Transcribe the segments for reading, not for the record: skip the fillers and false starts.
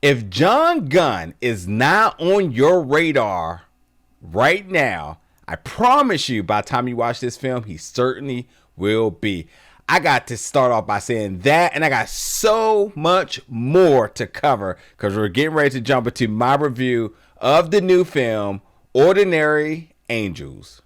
If John Gunn is not on your radar right now, I promise you by the time you watch this film, he certainly will be. I got to start off by saying that, and I got so much more to cover because we're getting ready to jump into my review of the new film, Ordinary Angels.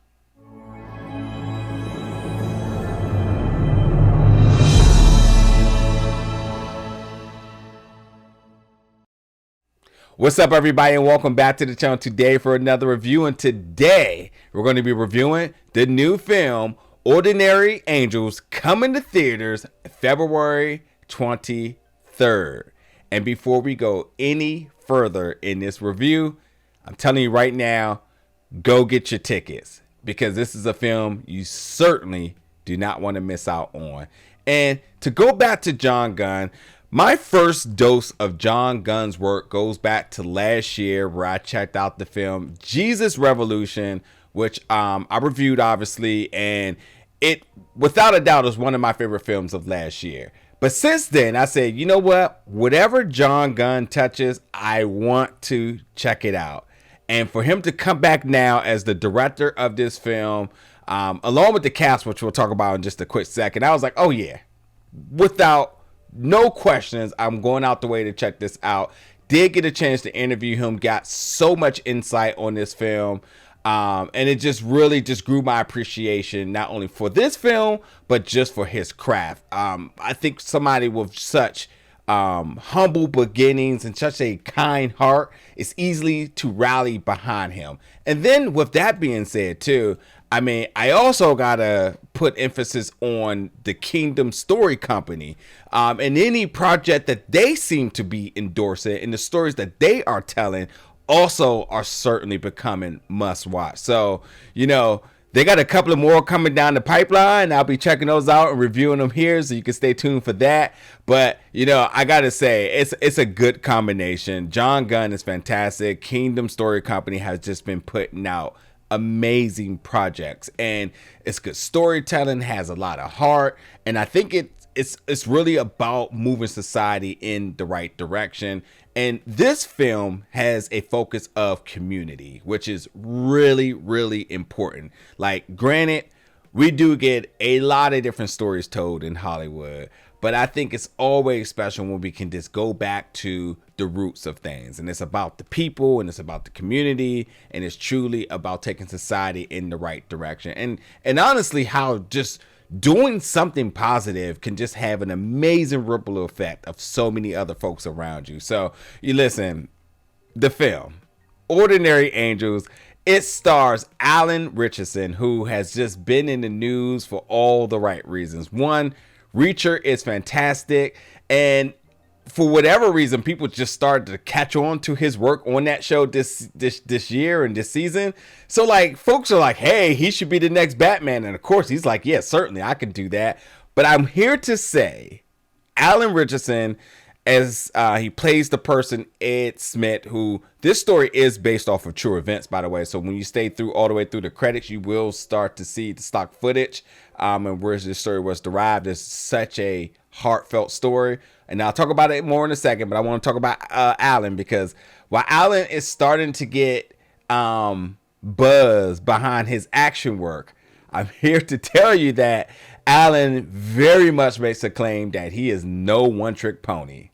What's up, everybody, and welcome back to the channel today for another review. And today we're going to be reviewing the new film Ordinary Angels, coming to theaters February 23rd. And before we go any further in this review, I'm telling you right now, go get your tickets because this is a film you certainly do not want to miss out on. And to go back to John Gunn, my first dose of John Gunn's work goes back to last year where I checked out the film Jesus Revolution, which I reviewed obviously, and it without a doubt is one of my favorite films of last year. But since then I said, you know what, whatever John Gunn touches, I want to check it out. And for him to come back now as the director of this film, along with the cast, which we'll talk about in just a quick second, I was like, oh yeah, without no questions, I'm going out the way to check this out. Did get a chance to interview him, got so much insight on this film, and it just really just grew my appreciation not only for this film but just for his craft. I think somebody with such humble beginnings and such a kind heart, it's easily to rally behind him. And then with that being said too, I mean, I also gotta put emphasis on the Kingdom Story Company, and any project that they seem to be endorsing and the stories that they are telling also are certainly becoming must watch. So, you know, they got a couple of more coming down the pipeline. I'll be checking those out and reviewing them here, so you can stay tuned for that. But, you know, I got to say, it's a good combination. John Gunn is fantastic. Kingdom Story Company has just been putting out amazing projects, and it's good storytelling, has a lot of heart, and I think it's really about moving society in the right direction. And this film has a focus of community, which is really, really important. Like, granted, we do get a lot of different stories told in Hollywood, but I think it's always special when we can just go back to the roots of things. And it's about the people, and it's about the community, and it's truly about taking society in the right direction. And honestly, how just doing something positive can just have an amazing ripple effect of so many other folks around you. So you listen, the film Ordinary Angels, it stars Alan Ritchson, who has just been in the news for all the right reasons. One, Reacher is fantastic, and for whatever reason, people just started to catch on to his work on that show this year and this season. So like, folks are like, hey, he should be the next Batman. And of course he's like, yeah, certainly I can do that. But I'm here to say Alan Ritchson, as he plays the person Ed Smith, who this story is based off of true events, by the way. So when you stay through all the way through the credits, you will start to see the stock footage and where this story was derived. It's such a heartfelt story, and I'll talk about it more in a second. But I want to talk about Alan, because while Alan is starting to get buzz behind his action work, I'm here to tell you that Alan very much makes a claim that he is no one-trick pony.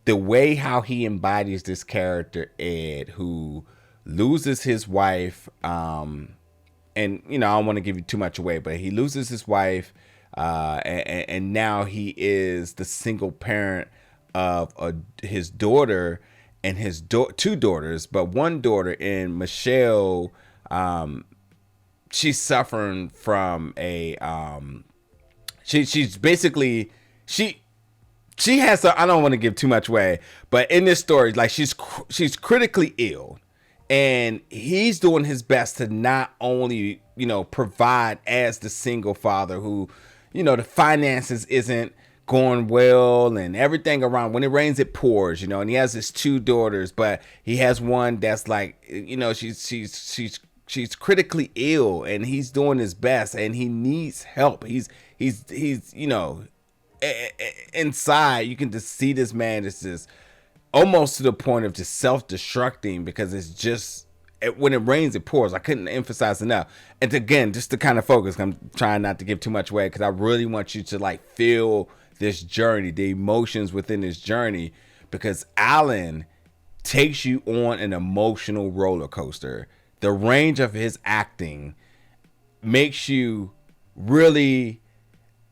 The way how he embodies this character, Ed, who loses his wife, and you know, I don't want to give you too much away, but he loses his wife, and now he is the single parent of his daughter and his two daughters, but one daughter in Michelle, she's suffering from a she's basically she has I don't want to give too much away, but in this story, like, she's critically ill, and he's doing his best to not only, you know, provide as the single father who, you know, the finances isn't going well and everything around. When it rains, it pours, you know, and he has his two daughters, but he has one that's like, you know, she's critically ill, and he's doing his best, and he needs help. He's you know, inside you can just see this man is just almost to the point of just self-destructing, because it's just when it rains it pours. I couldn't emphasize enough. And again, just to kind of focus, I'm trying not to give too much away, because I really want you to like feel this journey, the emotions within this journey, because Alan takes you on an emotional roller coaster. The range of his acting makes you really,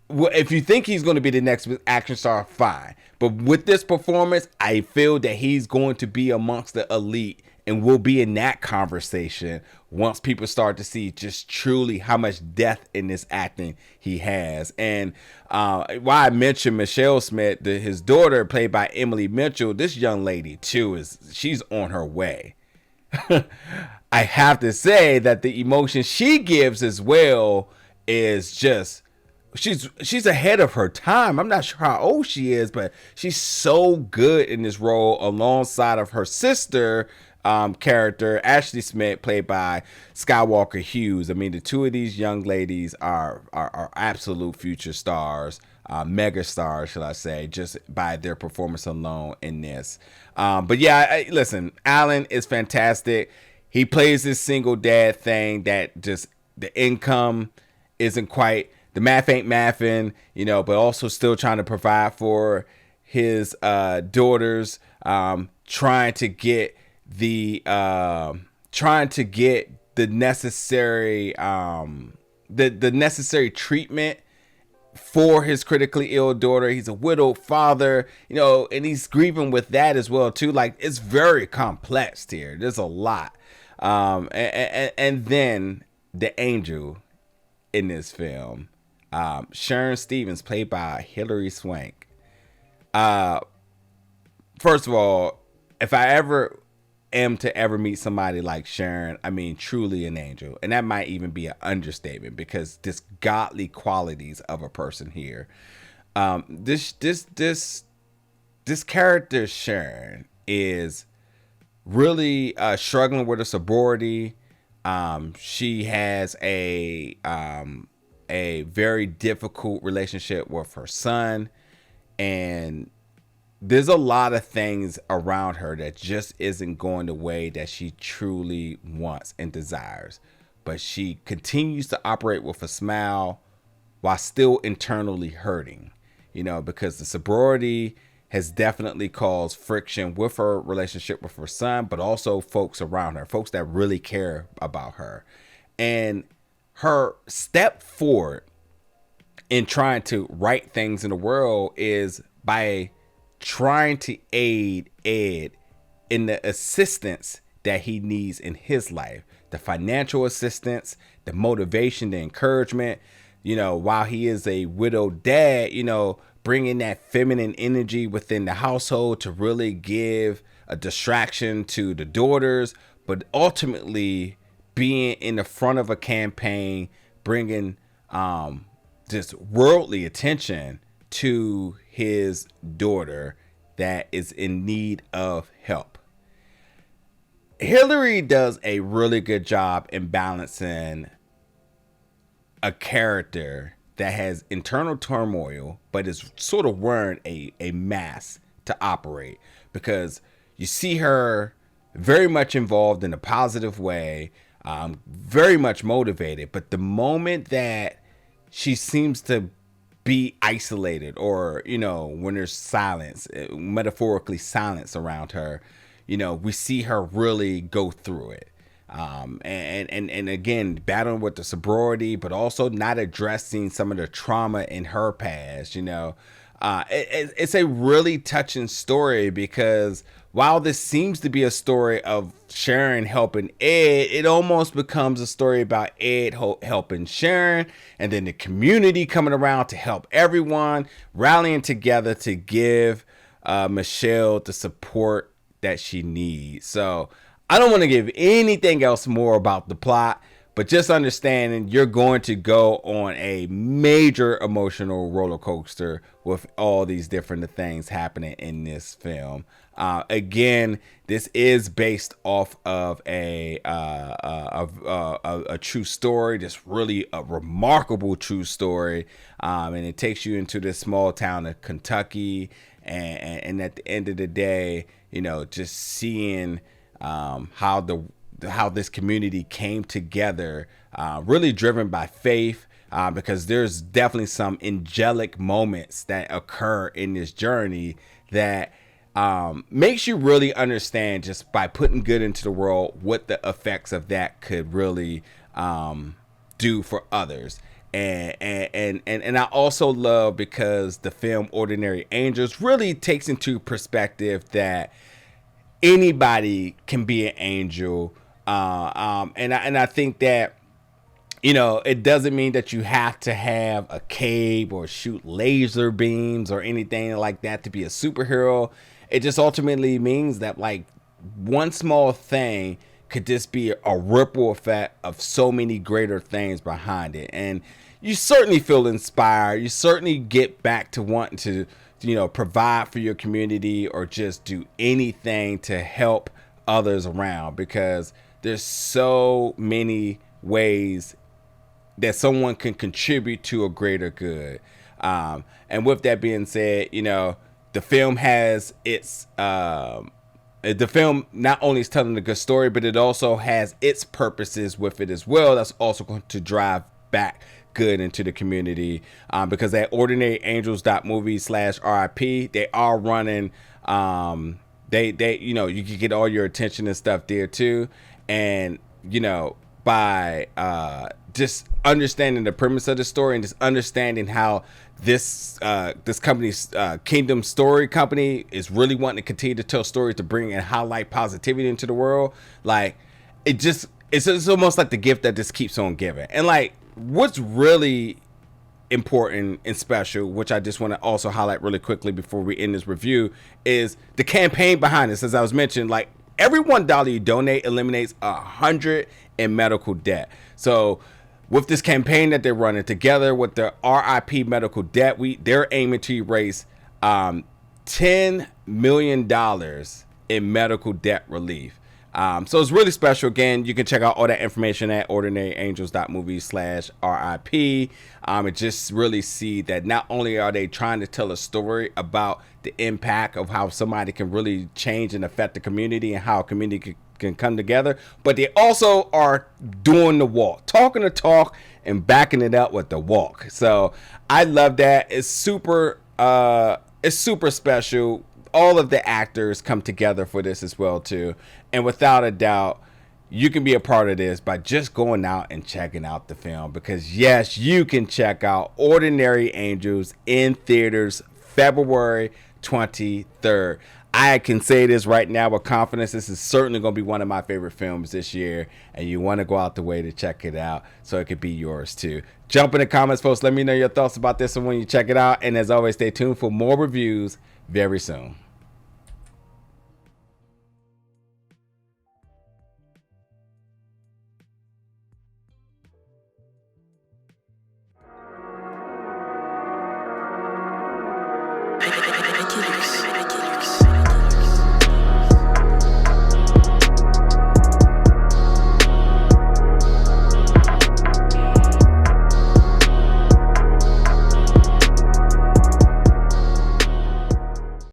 if you think he's going to be the next action star, fine. But with this performance, I feel that he's going to be amongst the elite and will be in that conversation once people start to see just truly how much depth in this acting he has. And why I mentioned Michelle Smith, his daughter, played by Emily Mitchell, this young lady too, she's on her way. I have to say that the emotion she gives as well is just, she's ahead of her time. I'm not sure how old she is, but she's so good in this role alongside of her sister character, Ashley Smith, played by Skywalker Hughes. I mean, the two of these young ladies are absolute future stars, mega stars, shall I say, just by their performance alone in this. But yeah, listen, Alan is fantastic. He plays this single dad thing that just the income isn't quite, the math ain't mathing, you know, but also still trying to provide for his daughters, trying to get the necessary the necessary treatment for his critically ill daughter. He's a widowed father, you know, and he's grieving with that as well too. Like, it's very complex here. There's a lot. And then the angel in this film, Sharon Stevens, played by Hilary Swank. First of all, if I ever am to ever meet somebody like Sharon, I mean, truly an angel. And that might even be an understatement, because this godly qualities of a person here. This character, Sharon, is really struggling with her sobriety. She has a very difficult relationship with her son, and there's a lot of things around her that just isn't going the way that she truly wants and desires. But she continues to operate with a smile while still internally hurting, you know, because the sobriety has definitely caused friction with her relationship with her son, but also folks around her, folks that really care about her. And her step forward in trying to right things in the world is by trying to aid Ed in the assistance that he needs in his life, the financial assistance, the motivation, the encouragement, you know, while he is a widowed dad, you know, bringing that feminine energy within the household to really give a distraction to the daughters, but ultimately being in the front of a campaign, bringing just worldly attention to his daughter that is in need of help. Hilary does a really good job in balancing a character that has internal turmoil, but is sort of wearing a mask to operate, because you see her very much involved in a positive way, very much motivated. But the moment that she seems to be isolated, or, you know, when there's silence, metaphorically silence around her, you know, we see her really go through it. And again, battling with the sobriety, but also not addressing some of the trauma in her past, you know. It's a really touching story, because while this seems to be a story of Sharon helping Ed, it almost becomes a story about Ed helping Sharon, and then the community coming around to help everyone, rallying together to give Michelle the support that she needs. So I don't want to give anything else more about the plot, but just understanding you're going to go on a major emotional roller coaster with all these different things happening in this film. Again, this is based off of a true story, just really a remarkable true story. And it takes you into this small town of Kentucky, and at the end of the day, you know, just seeing how this community came together, really driven by faith. Because there's definitely some angelic moments that occur in this journey that makes you really understand, just by putting good into the world, what the effects of that could really do for others. And I also love, because the film Ordinary Angels really takes into perspective that anybody can be an angel. And I think that, you know, it doesn't mean that you have to have a cape or shoot laser beams or anything like that to be a superhero. It just ultimately means that, like, one small thing could just be a ripple effect of so many greater things behind it. And you certainly feel inspired. You certainly get back to wanting to, you know, provide for your community or just do anything to help others around, because there's so many ways that someone can contribute to a greater good. And with that being said, you know, the film has its, the film not only is telling a good story, but it also has its purposes with it as well. That's also going to drive back good into the community, because at ordinaryangels.movie/RIP, they are running, they, you know, you can get all your attention and stuff there too. And, you know, by just understanding the premise of the story and just understanding how this company's Kingdom Story Company is really wanting to continue to tell stories to bring and highlight positivity into the world, like, it's almost like the gift that just keeps on giving. And, like, what's really important and special, which I just want to also highlight really quickly before we end this review, is the campaign behind this. As I was mentioning, like, every $1 you donate eliminates 100 in medical debt. So with this campaign that they're running together with the RIP medical debt, they're aiming to erase $10 million in medical debt relief. So it's really special. Again, you can check out all that information at ordinaryangels.movie/RIP. And just really see that not only are they trying to tell a story about the impact of how somebody can really change and affect the community and how a community can come together, but they also are doing the walk, talking the talk and backing it up with the walk. So I love that. It's super special. All of the actors come together for this as well too. And without a doubt, you can be a part of this by just going out and checking out the film, because yes, you can check out Ordinary Angels in theaters February 23rd. I can say this right now with confidence. This is certainly going to be one of my favorite films this year, and you want to go out the way to check it out so it could be yours too. Jump in the comments, folks. Let me know your thoughts about this one when you check it out. And as always, stay tuned for more reviews very soon.